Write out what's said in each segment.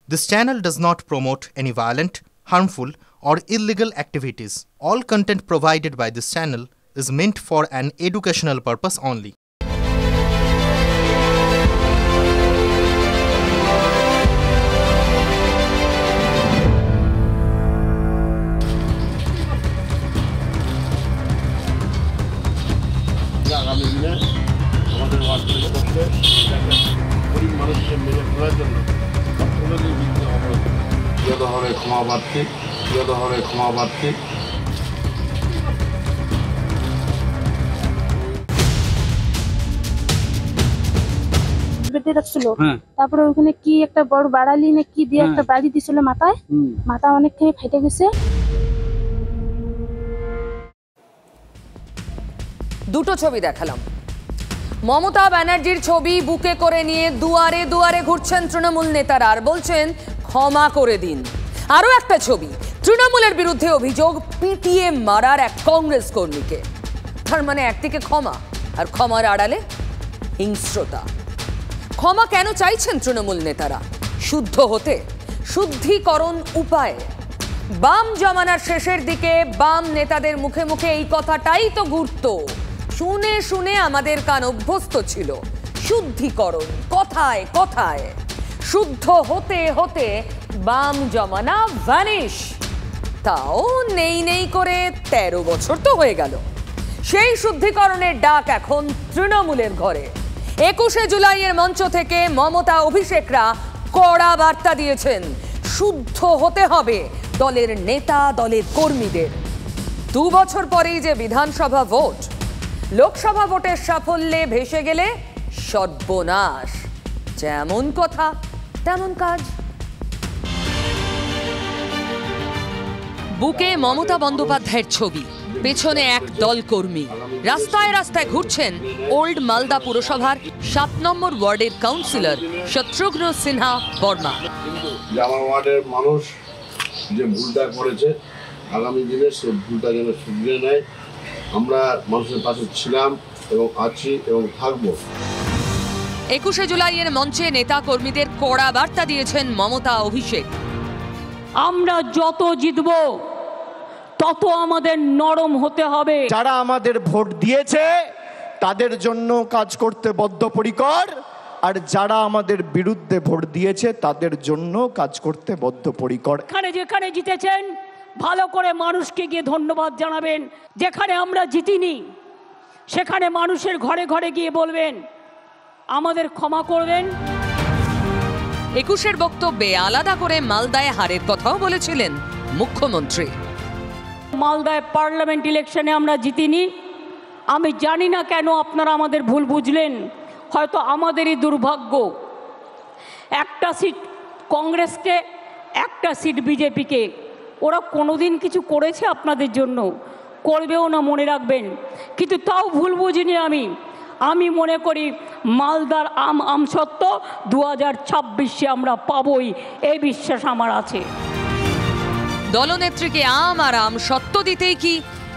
This channel does not promote any violent, harmful, or illegal activities. All content provided by this channel is meant for an educational purpose only. আগামী দিনে আমাদের ওয়ার্ডের পক্ষে গরিব মানুষকে মেরে ফেলার জন্য অর্থনৈতিক ভিত্তি অবরোধ হারে ক্ষমা প্রার্থী বেঁধে রাখছিল। তারপরে ওখানে কি একটা বড় বাড়ালি না কি দিয়ে একটা বাড়ি দিছিল মাথায়, মাথা অনেকখানি ফেটে গেছে। দুটো ছবি দেখালাম। মমতা ব্যানার্জির ছবি বুকে করে নিয়ে দুয়ারে দুয়ারে ঘুরছেন তৃণমূল নেতারা আর বলছেন ক্ষমা করে দিন। আরও একটা ছবি, তৃণমূলের বিরুদ্ধে অভিযোগ পিটিয়ে মারার এক কংগ্রেস কর্মীকে। তার মানে একদিকে ক্ষমা আর ক্ষমার আড়ালে হিংস্রতা। ক্ষমা কেন চাইছেন তৃণমূল নেতারা? শুদ্ধ হতে, শুদ্ধিকরণ উপায়ে। বাম জমানার শেষের দিকে বাম নেতাদের মুখে মুখে এই কথাটাই তো ঘুরতো, শুনে শুনে আমাদের কান অভ্যস্ত ছিল। শুদ্ধিকরণ কথায় কথায়, শুদ্ধ হতে হতে বাম জমানা ভ্যানিশ। তাও নেই নেই করে 13 বছর তো হয়ে গেল। সেই শুদ্ধিকরণের ডাক এখন তৃণমূলের ঘরে। 21শে জুলাইয়ের মঞ্চ থেকে মমতা অভিষেকরা কড়া বার্তা দিয়েছেন, শুদ্ধ হতে হবে দলের নেতা দলের কর্মীদের। 2 বছর পরেই যে বিধানসভা ভোট, লোকসভা ভোটের সাফল্যে ভেসে গেলে সর্বনাশ। যেমন কথা তেমন কাজ। বুকে মমতা বন্দ্যোপাধ্যায়ের ছবি, পেছনে এক দল কর্মী। রাস্তায় রাস্তায় ঘুরছেন ওল্ড মালদা পুরসভার 7 নম্বর ওয়ার্ডের কাউন্সিলর শত্রুঘ্ন সিনহা বর্মা। আমার ওয়ার্ডের মানুষ যে ভুলটা করেছে, আগামী দিনে সে ভুলটা যেন শুধরে নেয়। আমরা মানুষের পাশে ছিলাম এবং আছি এবং থাকবো। 21শে জুলাইয়ের মঞ্চে নেতা কর্মীদের কড়া বার্তা দিয়েছেন মমতা অভিষেক। আমরা যত জিতব তত আমাদের নরম হতে হবে। যারা আমাদের ভোট দিয়েছে তাদের জন্য কাজ করতে বদ্ধপরিকর, আর যারা আমাদের বিরুদ্ধে ভোট দিয়েছে তাদের জন্য কাজ করতে বদ্ধপরিকর। এখানে যেখানে জিতেছেন ভালো করে মানুষকে গিয়ে ধন্যবাদ জানাবেন। যেখানে আমরা জিতিনি সেখানে মানুষের ঘরে ঘরে গিয়ে বলবেন আমাদের ক্ষমা করবেন। 21-এর বক্তব্যে আলাদা করে মালদায় হারের কথাও বলেছিলেন মুখ্যমন্ত্রী। মালদায় পার্লামেন্ট ইলেকশনে আমরা জিতিনি। আমি জানি না কেন আপনারা আমাদের ভুল বুঝলেন, হয়তো আমাদেরই দুর্ভাগ্য। একটা সিট কংগ্রেসকে, একটা সিট বিজেপিকে। ওরা কোনোদিন কিছু করেছে আপনাদের জন্য? করবেও না, মনে রাখবেন। কিন্তু তাও ভুল বুঝিনি আমি মনে করি মালদার আমসত্ত্ব 2026-এ আমরা পাবই, এই বিশ্বাস আমার আছে। দলনেত্রীকে আম আর আম সত্য দিতেই কি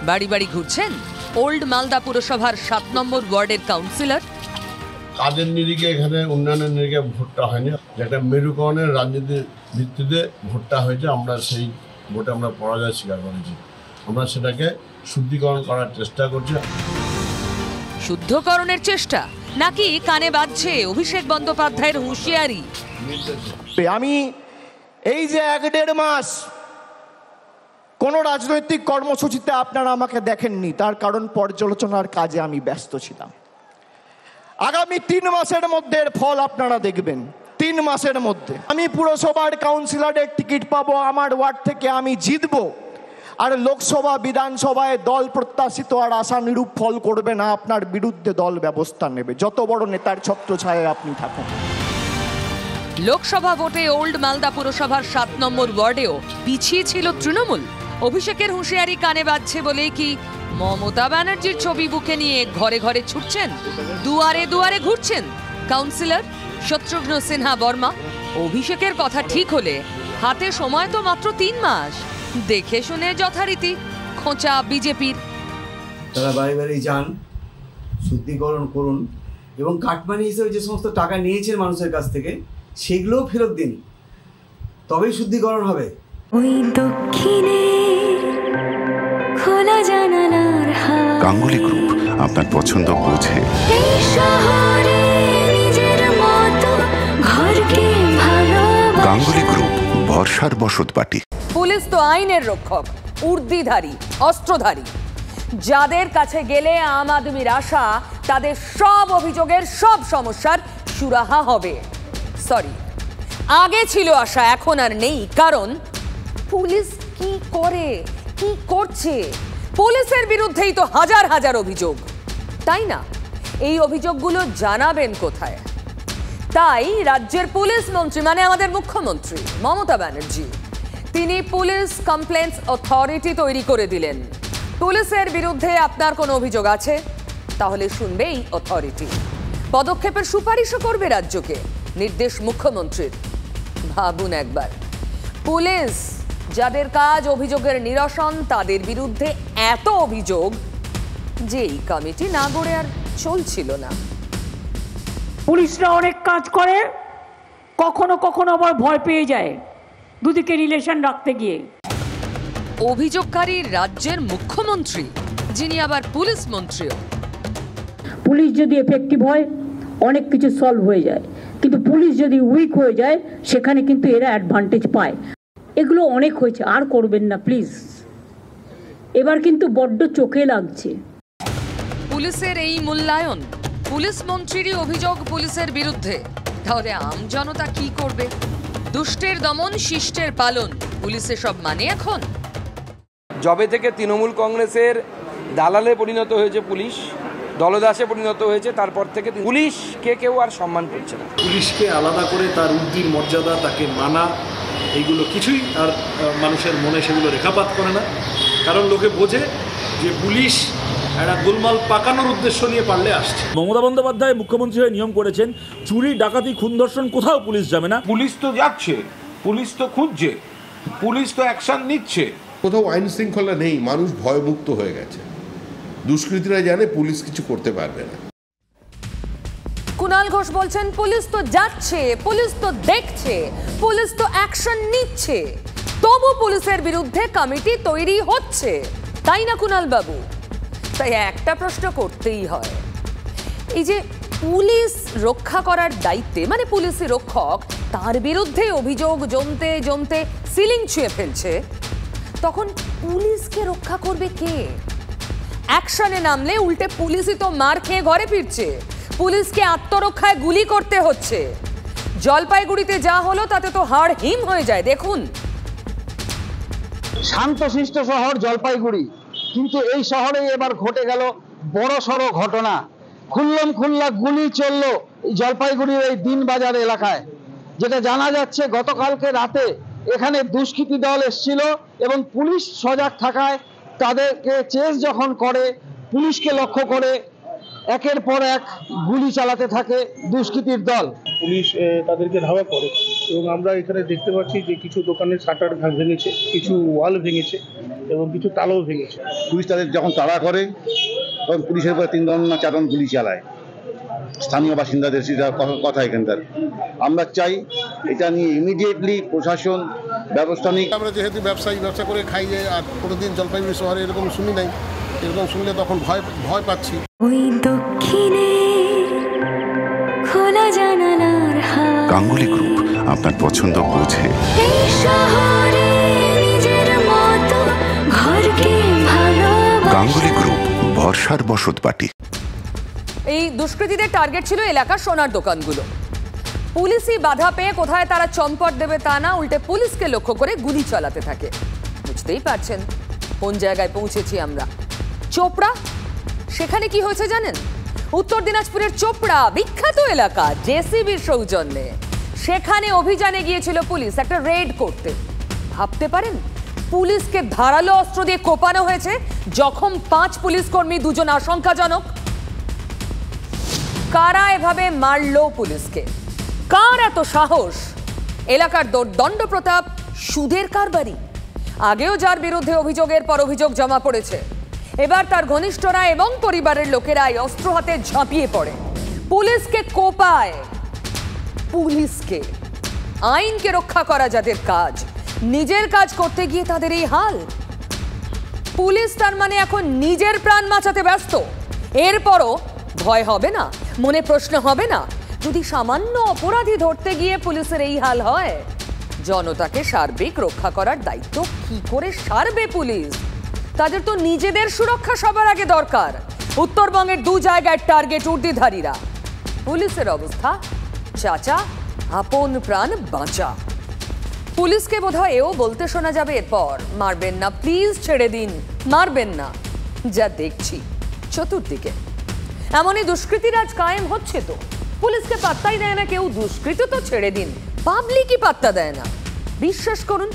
বাড়ি বাড়ি ঘুরছেন ওল্ড মালদা পুরসভার 7 নম্বর ওয়ার্ডের কাউন্সিলর? কাদের নিরিখে এখানে উন্নয়নের নিরিখে ভোটটা হয়নি, যেটা মেরুকরণের রাজনীতির ভিত্তিতে ভোটটা হয়েছে। আমরা সেই ভোটে আমরা পরাজয় স্বীকার করেছি। আমরা সেটাকে শুদ্ধিকরণ করার চেষ্টা করছি। শুদ্ধকরণের চেষ্টা নাকি কানে বাজছে অভিষেক বন্দ্যোপাধ্যায়ের হুঁশিয়ারি? আমি এই যে 1-1.5 মাস কোন রাজনৈতিক কর্মসূচিতে আপনারা আমাকে দেখেননি, তার কারণ পর্যালোচনার কাজে আমি ব্যস্ত ছিলাম। আগামী 3 মাসের মধ্যে এর ফল আপনারা দেখবেন। 3 মাসের মধ্যে আমি পুরসভার কাউন্সিলরের টিকিট পাবো, আমার ওয়ার্ড থেকে আমি জিতবো। আর লোকসভা বিধানসভায় দল প্রত্যাশিত আর আশানুরূপ ফল করবে না, আপনার বিরুদ্ধে দল ব্যবস্থা নেবে, যত বড় নেতার ছত্রছায়ায় আপনি থাকুন। লোকসভা ভোটে ওল্ড মালদা পুরসভার 7 নম্বর ওয়ার্ডেও পিছিয়ে ছিল তৃণমূল। অভিষেকের হুঁশিয়ারি কানে বাজছে বলেই কি মমতা ব্যানার্জির ছবি বুকে নিয়ে ঘরে ঘরে ছুটছেন, দুয়ারে দুয়ারে ঘুরছেন কাউন্সিলর শত্রুঘ্ন সিনহা বর্মা? অভিষেকের কথা ঠিক হলে হাতে সময় তো মাত্র 3 মাস। দেখে শুনে যথারীতি খোঁচা বিজেপির। তারা বাড়ি বাড়ি যান, শুদ্ধিকরণ করুন এবং কাটমানি হিসেবে যে সমস্ত টাকা নিয়েছেন মানুষের কাছ থেকে সেগুলোও ফেরত দিন। তবেই শুদ্ধিকরণ হবে। ওই দক্ষিণে খোলা জানালার হাওয়া। গাঙ্গুলি গ্রুপ, আপনার পছন্দ বোঝে। এই শহরে নিজের মতো ঘরকে ভালোবাসা। গাঙ্গুলি গ্রুপ, ভরসার বসতবাটি। পুলিশ তো আইনের রক্ষক, উর্দিধারী, অস্ত্রধারী। যাদের কাছে গেলে আম আদমির আশা তাদের সব অভিযোগের, সব সমস্যার সুরাহা হবে। সরি, আগে ছিল আশা, এখন আর নেই। কারণ পুলিশ কি করে, কি করছে? পুলিশের বিরুদ্ধেই তো হাজার হাজার অভিযোগ, তাই না? এই অভিযোগগুলো জানাবেন কোথায়? তাই রাজ্যের পুলিশ মন্ত্রী, মানে আমাদের মুখ্যমন্ত্রী মমতা ব্যানার্জি, তিনি পুলিশ কমপ্লেন্টস অথরিটি তৈরি করে দিলেন। পুলিশের বিরুদ্ধে আপনার কোনো অভিযোগ আছে, তাহলে শুনবে এই অথরিটি। পদক্ষেপের সুপারিশও করবে রাজ্যকে, নির্দেশ মুখ্যমন্ত্রীর। ভাবুন একবার, পুলিশ যাদের কাজ অভিযোগের নিরসন, তাদের বিরুদ্ধে এত অভিযোগ যে এই কমিটি না গড়ে আর চলছিল না। পুলিশরা অনেক কাজ করে, কখনো কখনো আবার ভয় পেয়ে যায় দুদিকে রিলেশন রাখতে গিয়ে। অভিযোগকারী রাজ্যের মুখ্যমন্ত্রী, যিনি আবার পুলিশ মন্ত্রীও। পুলিশ যদি এফেক্টিভ হয় অনেক কিছু সলভ হয়ে যায়, কিন্তু পুলিশ যদি উইক হয়ে যায় সেখানে কিন্তু এরা অ্যাডভান্টেজ পায়। এগুলো অনেক হয়েছে, আর করবেন না প্লিজ। এবার কিন্তু বড্ড চোখে লাগছে। পুলিশের এই মূল্যায়ন, পুলিশ মন্ত্রীরই অভিযোগ পুলিশের বিরুদ্ধে। তাহলে আম জনতা কি করবে? দুষ্টের দমন, শিষ্টের পালন, পুলিশে সব মানে এখন। জবে থেকে তৃণমূল কংগ্রেসের দালালে পরিণত হয়েছে পুলিশ, দলদাসে পরিণত হয়েছে, তারপর থেকে পুলিশকে কেউ আর সম্মান করছে না। পুলিশকে আলাদা করে তার উর্দির মর্যাদা, তাকে মানা, এইগুলো কিছুই আর মানুষের মনে সেগুলো রেখাপাত করে না। কারণ লোকে বোঝে যে পুলিশ একটা গোলমাল পাকানোর উদ্দেশ্য নিয়ে পারলে আসছে। মমতা বন্দ্যোপাধ্যায় মুখ্যমন্ত্রী হয়ে নিয়ম করেছেন, চুরি, ডাকাতি, খুন, ধর্ষণ কোথাও পুলিশ যাবে না। পুলিশ তো যাচ্ছে, পুলিশ তো খুঁজছে, পুলিশ তো অ্যাকশন নিচ্ছে। কোথাও আইন শৃঙ্খলা নেই, মানুষ ভয়মুক্ত হয়ে গেছে। দুষ্কৃতীরা জানে পুলিশ কিছু করতে পারবে না। কুণাল ঘোষ বলছেন, পুলিশ তো যাচ্ছে, পুলিশ তো দেখছে, পুলিশ তো অ্যাকশন নিচ্ছে, তবু পুলিশের বিরুদ্ধে কমিটি তৈরি হচ্ছে, তাই না কুণাল বাবু? তাই একটা প্রশ্ন করতেই হয়, এই যে পুলিশ রক্ষা করার দায়িত্বে, মানে পুলিশই রক্ষক, তার বিরুদ্ধে অভিযোগ জমতে জমতে সিলিং ছুঁয়ে ফেলছে, তখন পুলিশকে রক্ষা করবে কে? অ্যাকশনে নামলে উল্টে পুলিশই তো মার খেয়ে ঘরে ফিরছে, পুলিশকে আত্মরক্ষায় গুলি করতে হচ্ছে। জলপাইগুড়িতে যা হলো তাতে তো হাড় হিম হয়ে যায়। দেখুন, শান্তশিষ্ট শহর জলপাইগুড়ি, কিন্তু এই শহরে এবার ঘটে গেল বড় সড়ো ঘটনা। খুল্লম খুল্লা গুলি চলল জলপাইগুড়ির এই দিনবাজার এলাকায়। যেটা জানা যাচ্ছে, গতকালকে রাতে এখানে দুষ্কৃতী দল এসেছিল এবং পুলিশ সজাগ থাকায় তাদেরকে চেস যখন করে, পুলিশকে লক্ষ্য করে একের পর এক গুলি চালাতে থাকে দুষ্কৃতীর দল। পুলিশ তাদেরকে ধাওয়া করে এবং আমরা এখানে দেখতে পাচ্ছি যে কিছু দোকানের শাটার ভেঙেছে, কিছু ওয়াল ভেঙেছে এবং কিছু তালাও ভেঙেছে। পুলিশ তাদের যখন তাড়া করে তখন পুলিশের উপরে 3 না 4 গুলি চালায়। স্থানীয় বাসিন্দাদের সেটা কথা এখানকার। আমরা চাই এটা নিয়ে ইমিডিয়েটলি প্রশাসন ব্যবস্থা নিক। আমরা যেহেতু ব্যবসা করে খাই, আর কোনোদিন জলপাইগুড়ি শহরে এরকম শুনি নাই, এরকম শুনলে তখন ভয় পাচ্ছি। ওই দক্ষিণে খোলা জানালার হাওয়া। গাঙ্গুলি গ্রুপ, আপনার পছন্দ বোঝে। এই শহরে নিজের মতো ঘরকে ভালোবাসা। গাঙ্গুলি গ্রুপ, ভরসার বসতবাটি। এই দুষ্কৃতীদের টার্গেট ছিল এলাকার সোনার দোকানগুলো। পুলিশই বাধা পেয়ে কোথায় তারা চম্পট দেবে তা না, উল্টে পুলিশকে লক্ষ্য করে গুলি চালাতে থাকে। বুঝতেই পারছেন কোন জায়গায় পৌঁছেছি আমরা। চোপড়া, সেখানে কি হয়েছে জানেন? উত্তর দিনাজপুরের চোপড়া বিখ্যাত এলাকা, জেসিবির সৌজন্যে সেখানে অভিযানে গিয়েছিল পুলিশ একটা রেড করতে। ভাবতে পারেন, পুলিশকে ধারালো অস্ত্র দিয়ে কোপানো হয়েছে, জখম 5 পুলিশ কর্মী, 2 জন আশঙ্কাজনক। কারা এভাবে মারলো পুলিশকে? কার এত সাহস? এলাকার দণ্ড প্রতাপ সুদের কারবারি। আগেও যার বিরুদ্ধে অভিযোগের পর অভিযোগ জমা পড়েছে, এবার তার ঘনিষ্ঠরা এবং পরিবারের লোকেরা অস্ত্র হাতে ঝাঁপিয়ে পড়ে, পুলিশকে কোপায়। পুলিশকে আইনকে রক্ষা করা যাদের কাজ, নিজের কাজ করতে গিয়ে তাদের এই হাল। পুলিশ তার মানে এখন নিজের প্রাণ বাঁচাতে ব্যস্ত। এরপরও ভয় হবে না, মনে প্রশ্ন হবে না যদি সামান্য অপরাধী ধরতে গিয়ে পুলিশের এই হাল হয়? জনতাকে সার্বিক রক্ষা করার দায়িত্ব কি করে সারবে পুলিশ? তাদের তো নিজেদের সুরক্ষা সবার আগে দরকার। উত্তরবঙ্গের 2 জায়গায় টার্গেট উর্দিধারীরা। পুলিশের অবস্থা, চাচা আপন প্রাণ বাঁচা। পুলিশকে বোধহয় এও বলতে শোনা যাবে এরপর, মারবেন না প্লিজ, ছেড়ে দিন, মারবেন না। যা দেখছি চতুর্দিকে এমনই দুষ্কৃতিরাজ কায়েম হচ্ছে, তো পুলিশকে পাত্তাই দেয় না কেউ। দুষ্কৃতি তো ছেড়ে দিন, পাবলিকই পাত্তা দেয় না। বিশ্বাস করুন,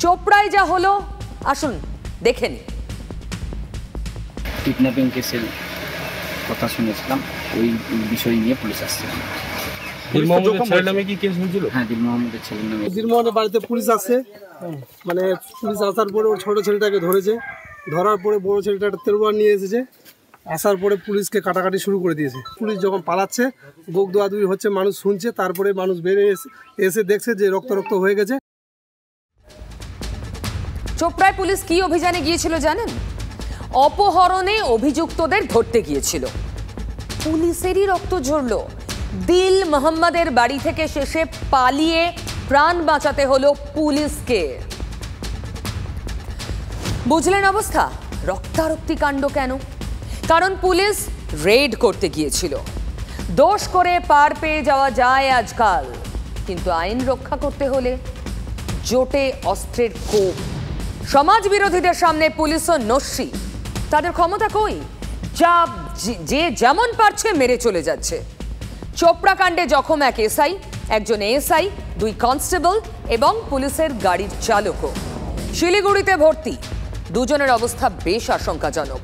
চোপড়ায় যা হলো, আসুন দেখে নিন। কিডন্যাপিং কেসের কথা শুনেছিলাম, ওই বিষয় নিয়ে পুলিশ আসছে। দিল মোহাম্মদের ছেলের নামে কি কেস হয়েছিল? হ্যাঁ, দিল মোহাম্মদের ছেলের নামে। দিল মোহাম্মদের বাড়িতে পুলিশ আসছে, মানে পুলিশ আসার পরে ওর ছোট ছেলেটাকে ধরেছে। ধরার পরে বড় ছেলেটা একটা তেলবার নিয়ে এসেছে। আসার পরে পুলিশকে কাটাকাটি শুরু করে দিয়েছে। পুলিশ যখন পালাচ্ছে, গোক দোয়াদুই হচ্ছে, মানুষ শুনছে, তারপরে মানুষ বেরিয়ে এসে দেখছে যে রক্ত রক্ত হয়ে গেছে। চোপড়ায় পুলিশ কি অভিযানে গিয়েছিল জানেন? অপহরণে অভিযুক্তদের ধরতে গিয়েছিল। পুলিশেরই রক্ত ঝরল। দিল মোহাম্মদের বাড়ি থেকে শেষে পালিয়ে প্রাণ বাঁচাতে হলো পুলিশকে। বুঝলেন অবস্থা? রক্তারক্তি কাণ্ড কেন? কারণ পুলিশ রেড করতে গিয়েছিল। দোষ করে পার পেয়ে যাওয়া যায় আজকাল, কিন্তু আইন রক্ষা করতে হলে জোটে অস্ত্রের কোপ। সমাজ বিরোধীদের সামনে পুলিশও নস্যি। তাদের ক্ষমতা কই? যে যেমন পারছে মেরে চলে যাচ্ছে। চোপড়া কাণ্ডে জখম এক এসআই, একজন এএসআই, 2 কনস্টেবল এবং পুলিশের গাড়ির চালকও। শিলিগুড়িতে ভর্তি দুজনের অবস্থা বেশ আশঙ্কাজনক।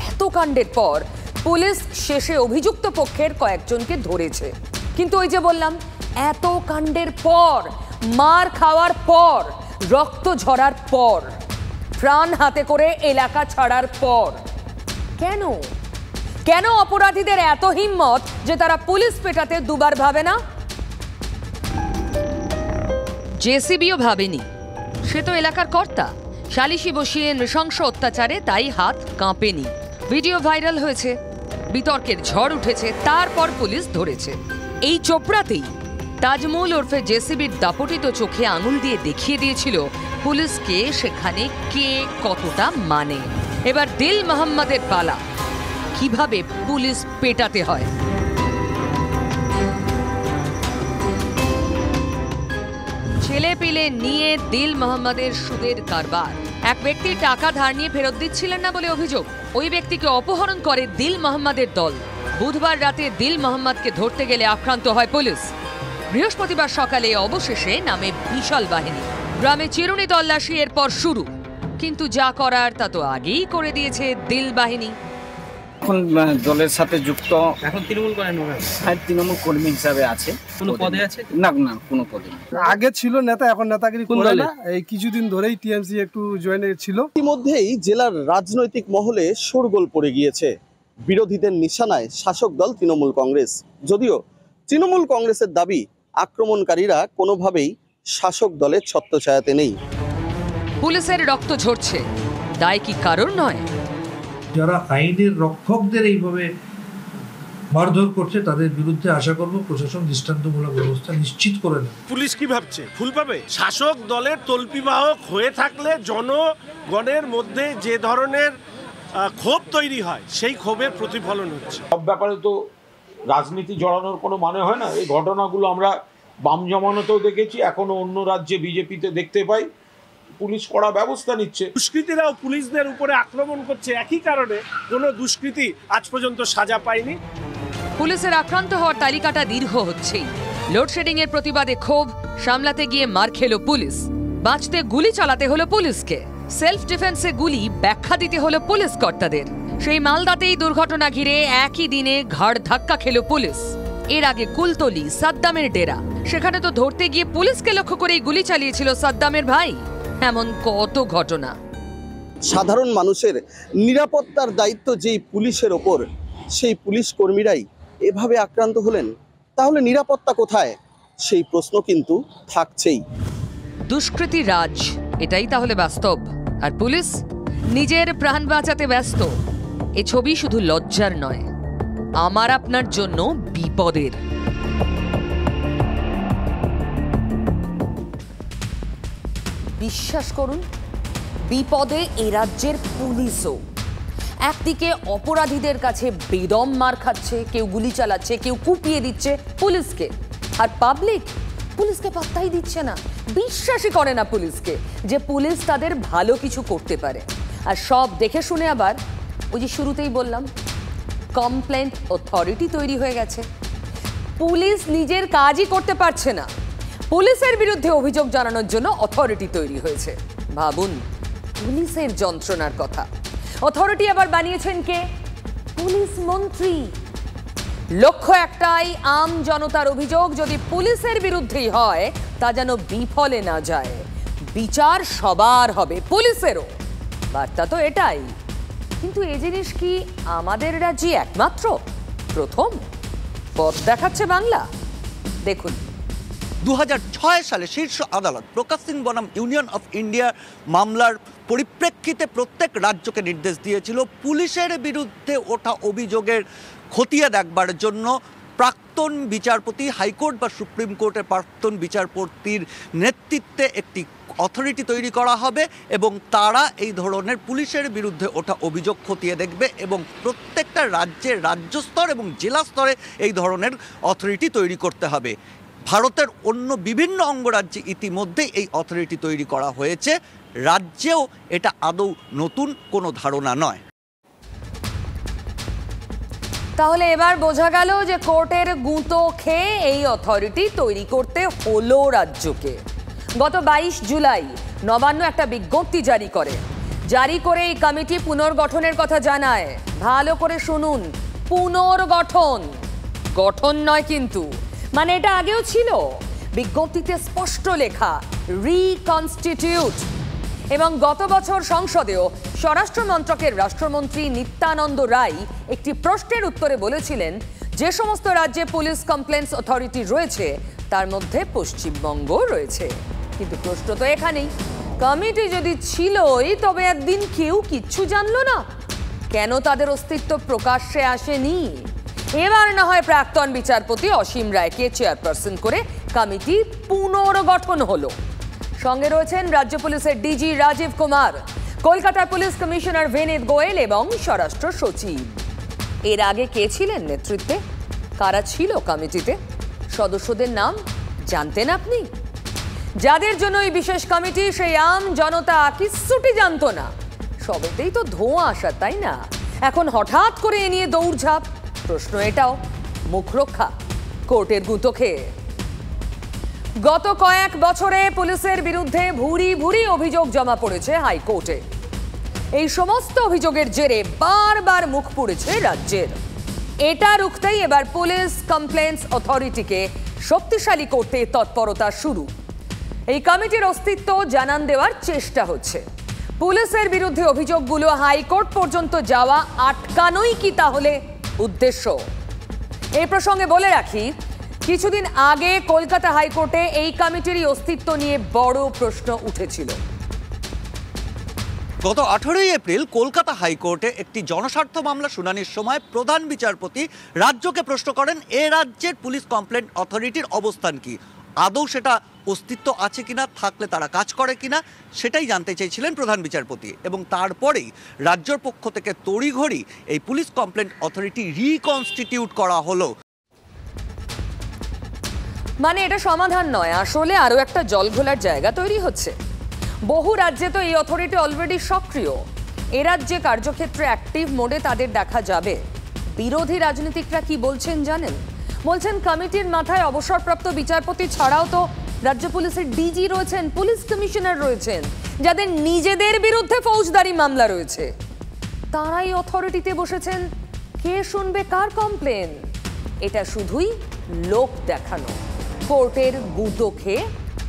এত কাণ্ডের পর পুলিশ শেষে অভিযুক্ত পক্ষের কয়েকজনকে ধরেছে, কিন্তু ওই যে বললাম, এত কাণ্ডের পর, মার খাওয়ার পর, রক্ত ঝরার পর, প্রাণ হাতে করে এলাকা ছাড়ার পর কেন? কেন অপরাধীদের এত হিম্মত যে তারা পুলিশ পেটাতে দুবার ভাবে না? জেসিবিও ভাবেনি। সে তো এলাকার কর্তা। সালিশি বসিয়ে নৃশংস অত্যাচারে তাই হাত কাঁপেনি। ভিডিও ভাইরাল হয়েছে, বিতর্কের ঝড় উঠেছে, তারপর পুলিশ ধরেছে। এই চোপড়াতেই তাজমুল ওরফে জেসিবির দাপটিত চোখে আঙুল দিয়ে দেখিয়ে দিয়েছিল পুলিশকে সেখানে কে কতটা মানে। এবার দিল মোহাম্মদের পালা, কিভাবে পুলিশ পেটাতে হয়। ছেলে পেলে নিয়ে দিল মোহাম্মদের সুদের কারবার। এক ব্যক্তি টাকা ধার নিয়ে ফেরত দিচ্ছিলেন না বলে অভিযোগ। ওই ব্যক্তিকে অপহরণ করে দিল মোহাম্মদের দল। বুধবার রাতে দিল মোহাম্মদকে ধরতে গেলে আক্রান্ত হয় পুলিশ। বৃহস্পতিবার সকালে অবশেষে নামে বিশাল বাহিনী। গ্রামে চিরুনি তল্লাশি এরপর শুরু, কিন্তু যা করার তা তো আগেই করে দিয়েছে দিল বাহিনী। এখন দলের সাথে যুক্ত, এখন তৃণমূল করেন? হ্যাঁ, তৃণমূল কর্মী হিসাবে আছে। কোনো পদে আছে? না না, কোনো পদে। আগে ছিল নেতা, এখন নেতাগিরি করে না। এই কিছুদিন ধরেই টিএমসি একটু জয়েন ছিল। ইতিমধ্যেই জেলার রাজনৈতিক মহলে শোরগোল পড়ে গিয়েছে। বিরোধীদের নিশানায় শাসক দল তৃণমূল কংগ্রেস। যদিও তৃণমূল কংগ্রেসের দাবি, আক্রমণকারীরা কোনোভাবেই শাসক দলের ছত্রছায়াতে নেই। পুলিশের রক্ত ঝরছে, দায় কি কারণ নয়? যারা আইনের রক্ষকদের এইভাবে মারধর করছে তাদের বিরুদ্ধে আশা করব প্রশাসন দৃষ্টান্তমূলক ব্যবস্থা নিশ্চিত করে নেবে। পুলিশ কি ভাবছে ফুল পাবে? শাসক দলের তল্পিবাহক হয়ে থাকলে জনগণের মধ্যে যে ধরনের ক্ষোভ তৈরি হয়, সেই ক্ষোভের প্রতিফলন হচ্ছে। সব ব্যাপারে তো রাজনীতি জড়ানোর কোনো মানে হয় না। এই ঘটনাগুলো আমরা বাম জমানাতেও দেখেছি, এখনো অন্য রাজ্যে বিজেপিতে দেখতে পাই। পুলিশ কড়া ব্যবস্থা নিচ্ছে। দুষ্কৃতীরাও পুলিশদের উপরে আক্রমণ করছে একই কারণে। কোনো দুষ্কৃতী আজ পর্যন্ত সাজা পায়নি। পুলিশের আক্রান্ত হওয়ার তালিকাটা দীর্ঘ হচ্ছেই। লোডশেডিং এর প্রতিবাদে ক্ষোভ সামলাতে গিয়ে মার খেল পুলিশ। বাঁচতে গুলি চালাতে হলো পুলিশকে। সেলফ ডিফেন্সে গুলি ব্যাখ্যা দিতে হলো পুলিশ কর্তাদের। সেই মালদাতেই দুর্ঘটনা ঘিরে একই দিনে ঘাড় ধাক্কা খেল পুলিশ। এর আগে কুলতলি, সাদ্দামের ডেরা, সেখানে তো ধরতে গিয়ে পুলিশকে লক্ষ্য করেই গুলি চালিয়েছিল সাদ্দামের ভাই। এমন কত ঘটনা। সাধারণ মানুষের নিরাপত্তার দায়িত্ব যেই পুলিশের ওপর, সেই পুলিশ কর্মীরাই এভাবে আক্রান্ত হলেন, তাহলে নিরাপত্তা কোথায়? সেই প্রশ্ন কিন্তু থাকছেই। দুষ্কৃতী রাজ, এটাই তাহলে বাস্তব, আর পুলিশ নিজের প্রাণ বাঁচাতে ব্যস্ত। এ ছবি শুধু লজ্জার নয়, আমার আপনার জন্য বিপদের। বিশ্বাস করুন, বিপদে এ রাজ্যের পুলিশও। একদিকে অপরাধীদের কাছে বেদম মার খাচ্ছে, কেউ গুলি চালাচ্ছে, কেউ কুপিয়ে দিচ্ছে পুলিশকে, আর পাবলিক পুলিশকে পাত্তাই দিচ্ছে না, বিশ্বাসই করে না পুলিশকে যে পুলিশ তাদের ভালো কিছু করতে পারে। আর সব দেখে শুনে আবার ওই যে শুরুতেই বললাম, কমপ্লেন্ট অথরিটি তৈরি হয়ে গেছে। পুলিশ নিজের কাজই করতে পারছে না, পুলিশের বিরুদ্ধে অভিযোগ জানানোর জন্য অথরিটি তৈরি হয়েছে। ভাবুন পুলিশের যন্ত্রণার কথা। অথরিটি আবার বানিয়েছেন কে? পুলিশ মন্ত্রী। লক্ষ্য একটাই, আম জনতার অভিযোগ যদি পুলিশের বিরুদ্ধেই হয় তা যেন বিফলে না যায়, বিচার সবার হবে, পুলিশেরও। বার্তা তো এটাই। কিন্তু এই জিনিস কি আমাদের রাজ্যে একমাত্র? প্রথম পথ দেখাচ্ছে বাংলা। দেখুন, 2006 সালে শীর্ষ আদালত প্রকাশ সিং বনাম ইউনিয়ন অফ ইন্ডিয়া মামলার পরিপ্রেক্ষিতে প্রত্যেক রাজ্যকে নির্দেশ দিয়েছিল পুলিশের বিরুদ্ধে ওঠা অভিযোগের খতিয়ে দেখবার জন্য প্রাক্তন বিচারপতি, হাইকোর্ট বা সুপ্রিম কোর্টের প্রাক্তন বিচারপতির নেতৃত্বে একটি অথরিটি তৈরি করা হবে এবং তারা এই ধরনের পুলিশের বিরুদ্ধে ওঠা অভিযোগ খতিয়ে দেখবে এবং প্রত্যেকটা রাজ্যের রাজ্য স্তর এবং জেলা স্তরে এই ধরনের অথরিটি তৈরি করতে হবে। ভারতের অন্য বিভিন্ন অঙ্গরাজ্যে ইতিমধ্যেই এই অথরিটি তৈরি করা হয়েছে, রাজ্যেও এটা আদৌ নতুন কোনো ধারণা নয়। তাহলে এবার বোঝা গেল যে কোর্টের গুঁতো খেয়ে এই অথরিটি তৈরি করতে হলো রাজ্যকে। গত 22 জুলাই নবান্ন একটা বিজ্ঞপ্তি জারি করে এই কমিটি পুনর্গঠনের কথা জানায়। ভালো করে শুনুন, পুনর্গঠন, গঠন নয় কিন্তু। মানে এটা আগেও ছিল, বিজ্ঞপ্তিতে স্পষ্ট লেখা রিকনস্টিটিউট। এবং গত বছর সংসদেও স্বরাষ্ট্র মন্ত্রকের রাষ্ট্রমন্ত্রী নিত্যানন্দ রায় একটি প্রশ্নের উত্তরে বলেছিলেন, যে সমস্ত রাজ্যে পুলিশ কমপ্লেন্টস অথরিটি রয়েছে তার মধ্যে পশ্চিমবঙ্গ রয়েছে। কিন্তু প্রশ্ন তো এখানেই, কমিটি যদি ছিলই তবে একদিন কেউ কিচ্ছু জানলো না কেন? তাদের অস্তিত্ব প্রকাশ্যে আসেনি। এবার না হয় প্রাক্তন বিচারপতি অসীম রায়কে চেয়ারপারসন করে কমিটি পুনর্গঠন হলো। সঙ্গে রয়েছেন রাজ্য পুলিশের ডিজি রাজীব কুমার, কলকাতার পুলিশ কমিশনার ভিনীত গোয়েল এবং স্বরাষ্ট্র সচিব। এর আগে কে ছিলেন নেতৃত্বে? কারা ছিল কমিটিতে? সদস্যদের নাম জানতেন আপনি? যাদের জন্য এই বিশেষ কমিটি, সেই আম জনতা কিচ্ছুটি জানতো না। সবেতেই তো ধোঁয়া আসা, তাই না? এখন হঠাৎ করে এ নিয়ে দৌড়ঝাঁপ। প্রশ্ন এটাও, মুখ রক্ষা কোর্টের গুঁতো খেয়ে। গত কয়েক বছরে পুলিশের বিরুদ্ধে ভুরি ভুরি অভিযোগ জমা পড়েছে হাইকোর্টে। এই সমস্ত অভিযোগের জেরে বারবার মুখ পুড়েছে রাজ্যের। এটা রুখতেই এবার পুলিশ কমপ্লেন্টস অথরিটিকে শক্তিশালী করতে তৎপরতা শুরু। এই কমিটির অস্তিত্ব জানান দেওয়ার চেষ্টা হচ্ছে। পুলিশের বিরুদ্ধে অভিযোগগুলো হাইকোর্ট পর্যন্ত যাওয়া আটকানোই কি তাহলে উদ্দেশ্য? এই প্রসঙ্গে বলে রাখি, কিছুদিন আগে কলকাতা হাইকোর্টে এই কমিটির অস্তিত্ব নিয়ে বড় প্রশ্ন উঠেছিল। গত 18 এপ্রিল কলকাতা হাইকোর্টে একটি জনস্বার্থ মামলা শুনানির সময় প্রধান বিচারপতি রাজ্যকে প্রশ্ন করেন, এ রাজ্যের পুলিশ কমপ্লেন্ট অথরিটির অবস্থান কি, আদৌ সেটা অস্তিত্ব আছে কিনা, থাকলে তারা কাজ করে কিনা, সেটাই জানতে চেয়েছিলেন প্রধান বিচারপতি। এবং তারপরেই রাজ্যের পক্ষ থেকে তড়িঘড়ি এই পুলিশ কমপ্লেন্ট অথরিটি রিকনস্টিটিউট করা হলো। মানে এটা সমাধান নয়, আসলে আরো একটা জল ঘোলার জায়গা তৈরি হচ্ছে। বহু রাজ্যে তো এই অথরিটি অলরেডি সক্রিয়। এ রাজ্যে কার্যক্ষেত্রে অ্যাক্টিভ মোডে তাদের দেখা যাবে। বিরোধী রাজনীতিকরা কি বলছেন জানেন? বলছেন কমিটির মাথায় অবসরপ্রাপ্ত বিচারপতি ছাড়াও তো রাজ্য পুলিশের ডিজি রয়েছেন, পুলিশ কমিশনার রয়েছেন, যাদের নিজেদের বিরুদ্ধে ফৌজদারি মামলা রয়েছে। তারাই অথরিটিতে বসেছেন। কে শুনবে কার কমপ্লেন? এটা শুধুই লোক দেখানো, কোর্টের গুঁতো খেয়ে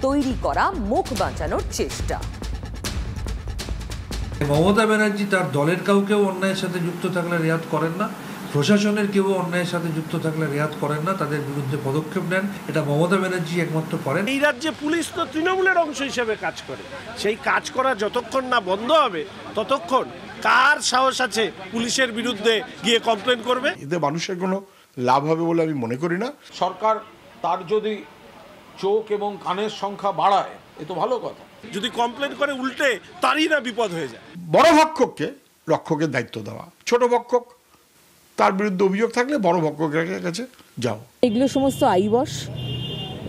তৈরি করা মুখ বাঁচানোর চেষ্টা। মমতা ব্যানার্জি তার দলের কাউকেও অন্যায়ের সাথে যুক্ত থাকলে রেয়াত করেন না, প্রশাসনের কেউ অন্যায়ের সাথে যুক্ত থাকলে রেয়াত করেন না, তাদের বিরুদ্ধে পদক্ষেপ নেন। এটা মমতা ব্যানার্জি একমাত্র করেন। এই রাজ্যে পুলিশ তো তৃণমূলের অংশ হিসেবে কাজ করে, সেই কাজ করা যতক্ষণ না বন্ধ হবে ততক্ষণ কার সাহস আছে পুলিশের বিরুদ্ধে গিয়ে কমপ্লেন করবে? এতে মানুষের কোনো লাভ হবে বলে আমি মনে করি না। সরকার তার যদি চোখ এবং কানের সংখ্যা বাড়ায় এ তো ভালো কথা। যদি কমপ্লেন করে উল্টে তারই না বিপদ হয়ে যায়। বড় ভক্ষককে রক্ষকের দায়িত্ব দেওয়া, ছোট ভক্ষক তার বিরুদ্ধে অভিযোগ থাকলে বড় ভক্ষকের কাছে যাও। এগুলো সমস্ত আইবস,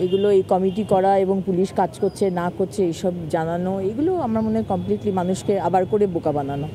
এগুলো এই কমিটি করা এবং পুলিশ কাজ করছে না করছে এইসব জানানো, এগুলো আমার মনে হয় কমপ্লিটলি মানুষকে আবার করে বোকা বানানো।